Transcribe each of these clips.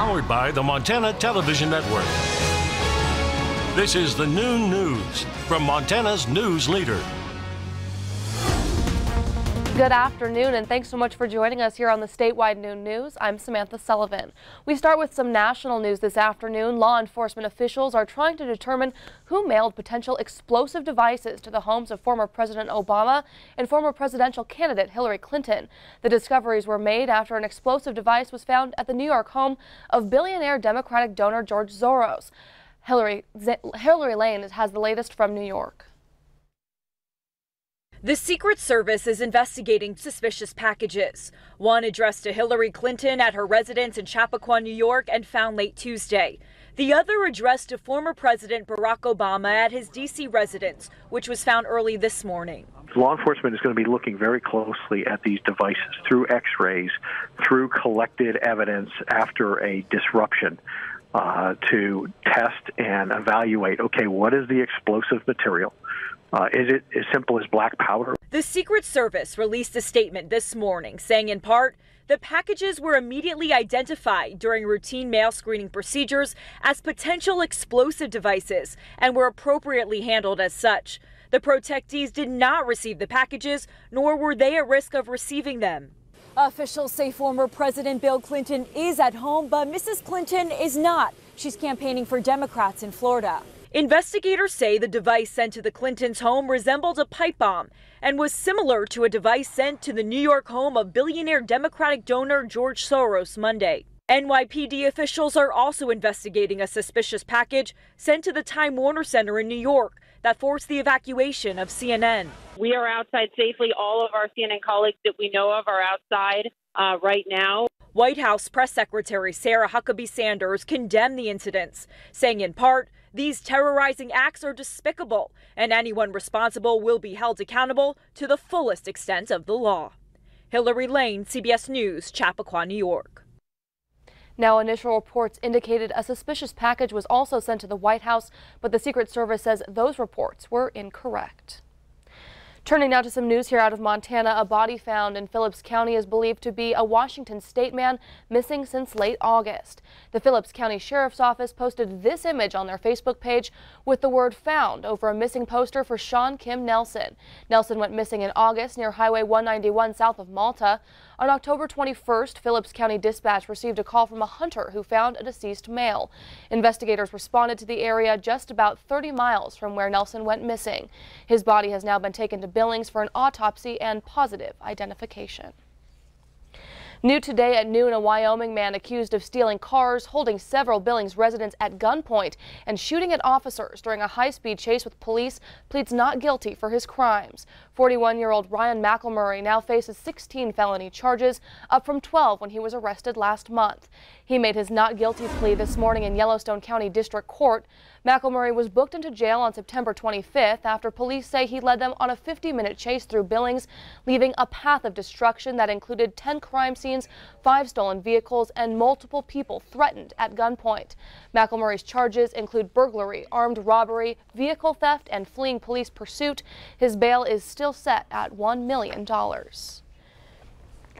Powered by the Montana Television Network. This is the Noon News from Montana's news leader. Good afternoon, and thanks so much for joining us here on the Statewide Noon News. I'm Samantha Sullivan. We start with some national news this afternoon. Law enforcement officials are trying to determine who mailed potential explosive devices to the homes of former President Obama and former presidential candidate Hillary Clinton. The discoveries were made after an explosive device was found at the New York home of billionaire Democratic donor George Soros. Hillary Lane has the latest from New York. The Secret Service is investigating suspicious packages. One addressed to Hillary Clinton at her residence in Chappaqua, New York, and found late Tuesday. The other addressed to former President Barack Obama at his D.C. residence, which was found early this morning. Law enforcement is going to be looking very closely at these devices through x-rays, through collected evidence after a disruption, to test and evaluate, okay, what is the explosive material? Is it as simple as black powder? The Secret Service released a statement this morning saying in part, the packages were immediately identified during routine mail screening procedures as potential explosive devices and were appropriately handled as such. The protectees did not receive the packages, nor were they at risk of receiving them. Officials say former President Bill Clinton is at home, but Mrs. Clinton is not. She's campaigning for Democrats in Florida. Investigators say the device sent to the Clintons' home resembled a pipe bomb and was similar to a device sent to the New York home of billionaire Democratic donor George Soros Monday. NYPD officials are also investigating a suspicious package sent to the Time Warner Center in New York that forced the evacuation of CNN. We are outside safely. All of our CNN colleagues that we know of are outside right now. White House Press Secretary Sarah Huckabee Sanders condemned the incidents, saying in part, these terrorizing acts are despicable, and anyone responsible will be held accountable to the fullest extent of the law. Hillary Lane, CBS News, Chappaqua, New York. Now, initial reports indicated a suspicious package was also sent to the White House, but the Secret Service says those reports were incorrect. Turning now to some news here out of Montana, a body found in Phillips County is believed to be a Washington State man missing since late August. The Phillips County Sheriff's Office posted this image on their Facebook page with the word found over a missing poster for Sean Kim Nelson. Nelson went missing in August near Highway 191 south of Malta. On October 21st, Phillips County Dispatch received a call from a hunter who found a deceased male. Investigators responded to the area just about 30 miles from where Nelson went missing. His body has now been taken to Billings for an autopsy and positive identification. New today at noon, a Wyoming man accused of stealing cars, holding several Billings residents at gunpoint, and shooting at officers during a high-speed chase with police pleads not guilty for his crimes. 41-year-old Ryan Macklemore now faces 16 felony charges, up from 12 when he was arrested last month. He made his not guilty plea this morning in Yellowstone County District Court. Macklemore was booked into jail on September 25th after police say he led them on a 50-minute chase through Billings, leaving a path of destruction that included 10 crime scenes, 5 stolen vehicles, and multiple people threatened at gunpoint. Macklemore's charges include burglary, armed robbery, vehicle theft, and fleeing police pursuit. His bail is still set at $1 million.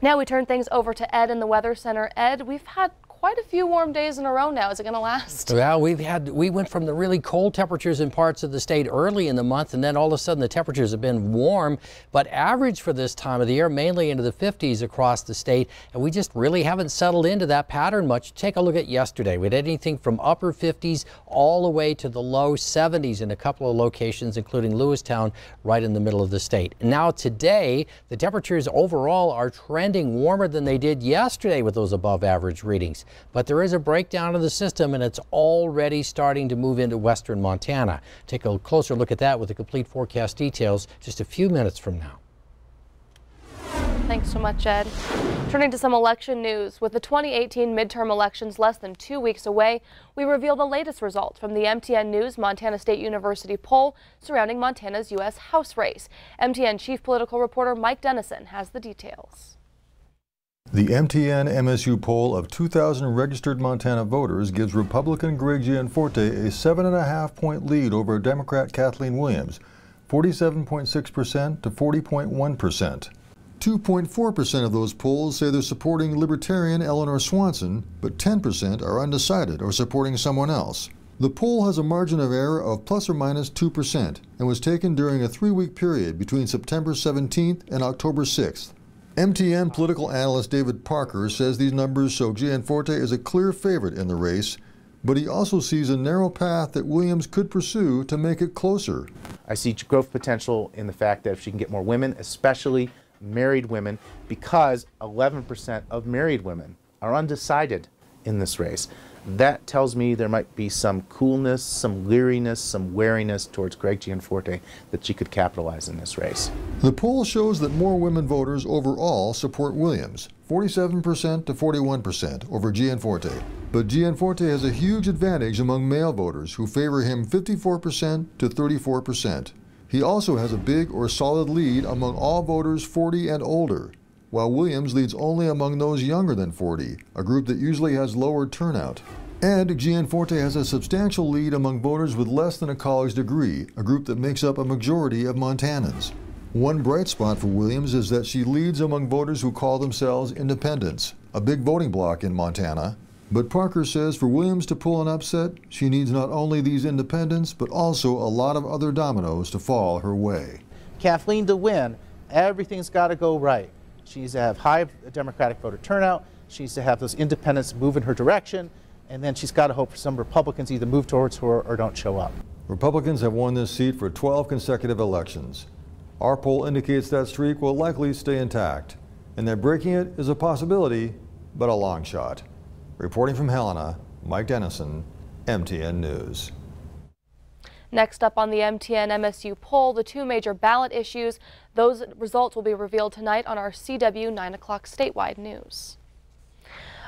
Now we turn things over to Ed in the Weather Center. Ed, we've had quite a few warm days in a row now. Is it going to last? Well, we went from the really cold temperatures in parts of the state early in the month, and then all of a sudden the temperatures have been warm, but average for this time of the year, mainly into the 50s across the state, and we just really haven't settled into that pattern much. Take a look at yesterday. We had anything from upper 50s all the way to the low 70s in a couple of locations, including Lewistown, right in the middle of the state. And now today, the temperatures overall are trending warmer than they did yesterday with those above average readings. But there is a breakdown of the system, and it's already starting to move into western Montana. Take a closer look at that with the complete forecast details just a few minutes from now. Thanks so much, Ed. Turning to some election news, with the 2018 midterm elections less than 2 weeks away, we reveal the latest results from the MTN News Montana State University poll surrounding Montana's U.S. House race. MTN chief political reporter Mike Dennison has the details. The MTN MSU poll of 2,000 registered Montana voters gives Republican Greg Gianforte a 7.5-point lead over Democrat Kathleen Williams, 47.6% to 40.1%. 2.4% of those polls say they're supporting Libertarian Eleanor Swanson, but 10% are undecided or supporting someone else. The poll has a margin of error of plus or minus 2% and was taken during a 3-week period between September 17th and October 6th. MTN political analyst David Parker says these numbers show Gianforte is a clear favorite in the race, but he also sees a narrow path that Williams could pursue to make it closer. I see growth potential in the fact that if she can get more women, especially married women, because 11% of married women are undecided in this race. That tells me there might be some coolness, some leeriness, some wariness towards Greg Gianforte that she could capitalize in this race. The poll shows that more women voters overall support Williams, 47% to 41% over Gianforte. But Gianforte has a huge advantage among male voters who favor him 54% to 34%. He also has a big or solid lead among all voters 40 and older, while Williams leads only among those younger than 40, a group that usually has lower turnout. And Gianforte has a substantial lead among voters with less than a college degree, a group that makes up a majority of Montanans. One bright spot for Williams is that she leads among voters who call themselves independents, a big voting bloc in Montana. But Parker says for Williams to pull an upset, she needs not only these independents, but also a lot of other dominoes to fall her way. Kathleen, to win, everything's got to go right. She needs to have high Democratic voter turnout. She needs to have those independents move in her direction. And then she's got to hope for some Republicans either move towards her or don't show up. Republicans have won this seat for 12 consecutive elections. Our poll indicates that streak will likely stay intact, and that breaking it is a possibility, but a long shot. Reporting from Helena, Mike Dennison, MTN News. Next up on the MTN MSU poll, the 2 major ballot issues. Those results will be revealed tonight on our CW 9 o'clock statewide news.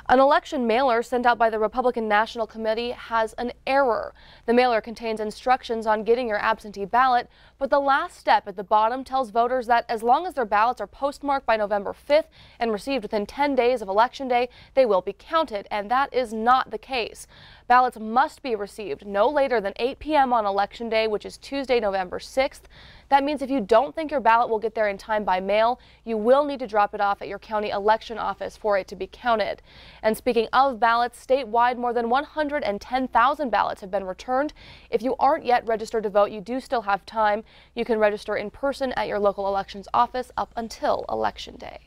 An election mailer sent out by the Republican National Committee has an error. The mailer contains instructions on getting your absentee ballot, but the last step at the bottom tells voters that as long as their ballots are postmarked by November 5th and received within 10 days of Election Day, they will be counted, and that is not the case. Ballots must be received no later than 8 p.m. on Election Day, which is Tuesday, November 6th. That means if you don't think your ballot will get there in time by mail, you will need to drop it off at your county election office for it to be counted. And speaking of ballots, statewide more than 110,000 ballots have been returned. If you aren't yet registered to vote, you do still have time. You can register in person at your local elections office up until Election Day.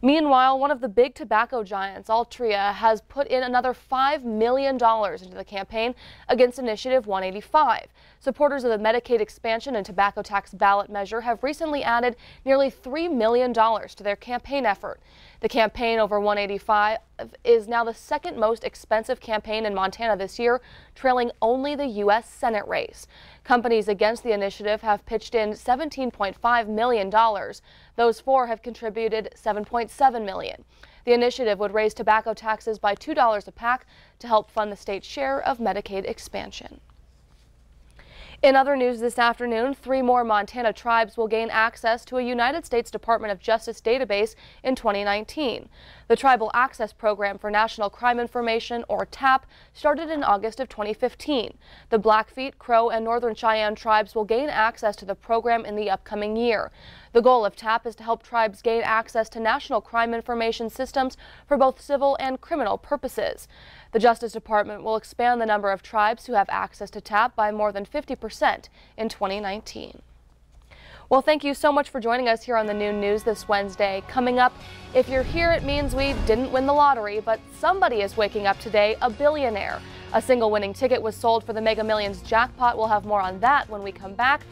Meanwhile, one of the big tobacco giants, Altria, has put in another $5 million into the campaign against Initiative 185. Supporters of the Medicaid expansion and tobacco tax ballot measure have recently added nearly $3 million to their campaign effort. The campaign over 185 is now the second most expensive campaign in Montana this year, trailing only the U.S. Senate race. Companies against the initiative have pitched in $17.5 million. Those 4 have contributed $7.7 million. The initiative would raise tobacco taxes by $2 a pack to help fund the state's share of Medicaid expansion. In other news this afternoon, 3 more Montana tribes will gain access to a United States Department of Justice database in 2019. The Tribal Access Program for National Crime Information, or TAP, started in August of 2015. The Blackfeet, Crow, and Northern Cheyenne tribes will gain access to the program in the upcoming year. The goal of TAP is to help tribes gain access to national crime information systems for both civil and criminal purposes. The Justice Department will expand the number of tribes who have access to TAP by more than 50% in 2019. Well, thank you so much for joining us here on the Noon News this Wednesday. Coming up, if you're here, it means we didn't win the lottery, but somebody is waking up today a billionaire. A single winning ticket was sold for the Mega Millions jackpot. We'll have more on that when we come back.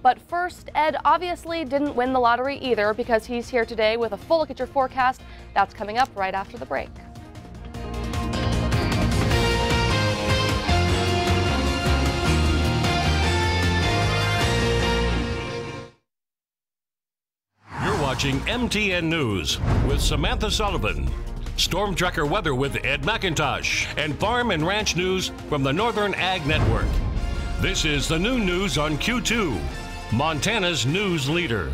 But first, Ed obviously didn't win the lottery either, because he's here today with a full look at your forecast. That's coming up right after the break. You're watching MTN News with Samantha Sullivan. Storm Tracker weather with Ed McIntosh, and farm and ranch news from the Northern Ag Network. This is the Noon News on Q2, Montana's news leader.